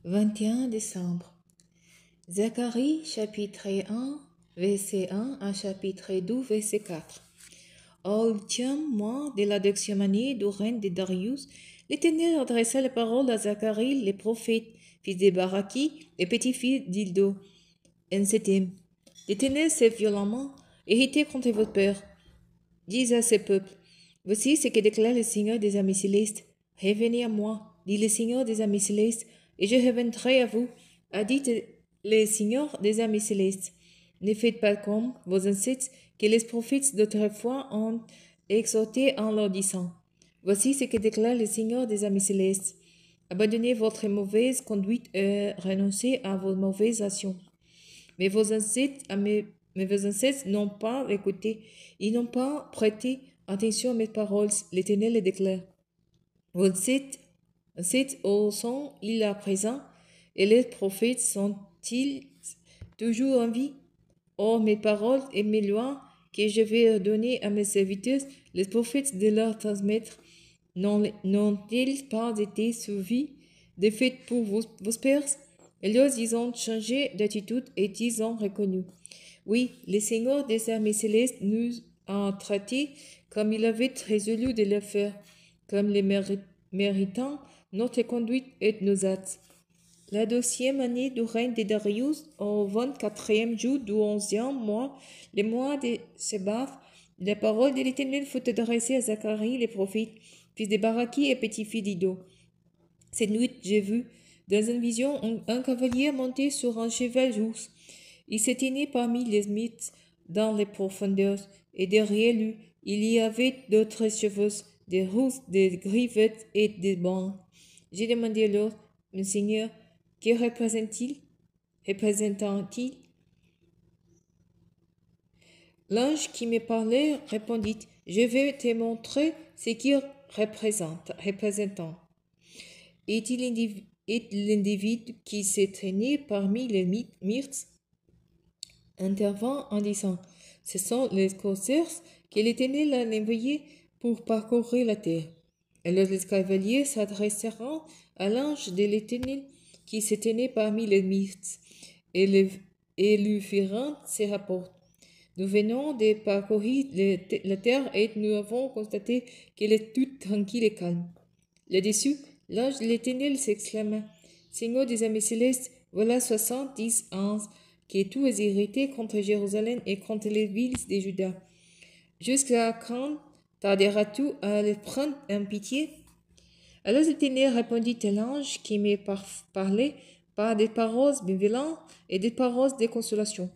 21 décembre. Zacharie, chapitre 1, verset 1 à chapitre 2, verset 4. Au 8e mois de la 12e année du règne de Darius, l'Éternel adressa la parole à Zacharie, le prophète, fils de Baraki et petit-fils d'Ildo. En septième, l'Éternel s'est violemment irrité contre votre père. Dis à ce peuple, voici ce que déclare le Seigneur des armées célestes. Revenez à moi, dit le Seigneur des armées célestes, et je reviendrai à vous, a dit le Seigneur des armées célestes. Ne faites pas comme vos ancêtres que les prophètes d'autrefois ont exhorté en leur disant. Voici ce que déclare le Seigneur des armées célestes. Abandonnez votre mauvaise conduite et renoncez à vos mauvaises actions. Mais vos ancêtres n'ont pas écouté, ils n'ont pas prêté attention à mes paroles, l'Éternel les déclare. Vos ancêtres sont-ils à présent, et les prophètes sont-ils toujours en vie? Or, mes paroles et mes lois que je vais donner à mes serviteurs, les prophètes de leur transmettre, n'ont-ils pas été suivis de fait pour vos pères? Alors ils ont changé d'attitude et ils ont reconnu. Oui, le Seigneur des armées célestes nous a traités comme il avait résolu de le faire, comme les méritants notre conduite et nos actes. La 12e année du règne de Darius, au 24e jour du 11e mois, le mois de Sébath, la parole de l'Éternel fut adressée à Zacharie le prophète, fils de Baraki et petit-fils d'Ido. Cette nuit, j'ai vu, dans une vision, un cavalier monté sur un cheval rouge. Il se tenait parmi les mythes dans les profondeurs, et derrière lui, il y avait d'autres chevaux, des rousses, des grivettes et des bancs. J'ai demandé alors, mon Seigneur, que représentant-il? L'ange qui me parlait répondit, je vais te montrer ce qu'il représentant. Et l'individu qui se traînait parmi les myrtes intervint en disant, ce sont les corsaires que l'Éternel a envoyés pour parcourir la terre. Alors les cavaliers s'adresseront à l'ange de l'Éternel qui se tenait parmi les myrtes et lui firent ce rapport. Nous venons de parcourir la terre et nous avons constaté qu'elle est toute tranquille et calme. Là-dessus, l'ange de l'Éternel s'exclama, Seigneur des armées célestes, voilà 70 ans que tu es irrité contre Jérusalem et contre les villes de Juda. Jusqu'à quand tarderas-tu à les prendre en pitié? Alors l'Éternel répondit à l'ange qui me parlait par des paroles bienveillantes et des paroles de consolation.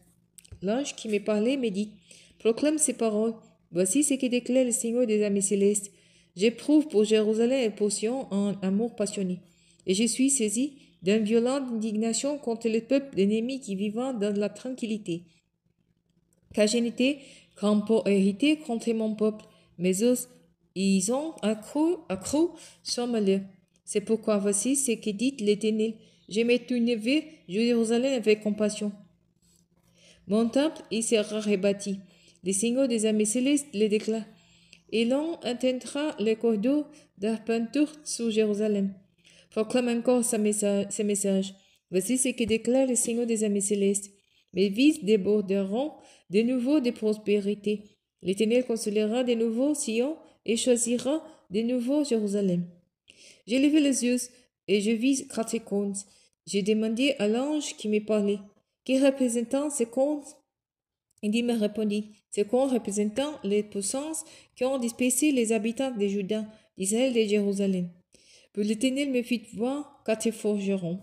L'ange qui me parlait me dit, proclame ces paroles, voici ce que déclare le Seigneur des armées célestes. J'éprouve pour Jérusalem et pour Sion un amour passionné, et je suis saisi d'une violente indignation contre le peuple ennemi qui vivant dans la tranquillité. Car je n'étais qu'un peu irrité contre mon peuple, mais eux, ils ont accru son malheur. C'est pourquoi voici ce que dit l'Éternel. Je me tournerai Jérusalem avec compassion. Mon temple y sera rebâti. Le Seigneur des armées célestes le déclare. Et l'on atteindra les cordeaux d'arpenture sur Jérusalem. Proclame encore ce message. Voici ce que déclare le Seigneur des armées célestes. Mes vies déborderont de nouveau de prospérité. L'Éternel consolera de nouveau Sion et choisira de nouveau Jérusalem. J'ai levé les yeux et je vis 4 comptes. J'ai demandé à l'ange qui me parlait, que représentant ces comptes? Il me répondit, ces comptes représentant les puissances qui ont dispersé les habitants de Juda, d'Israël et de Jérusalem. Puis l'Éternel me fit voir 4 forgerons,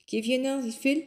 qui viennent d'Iphil,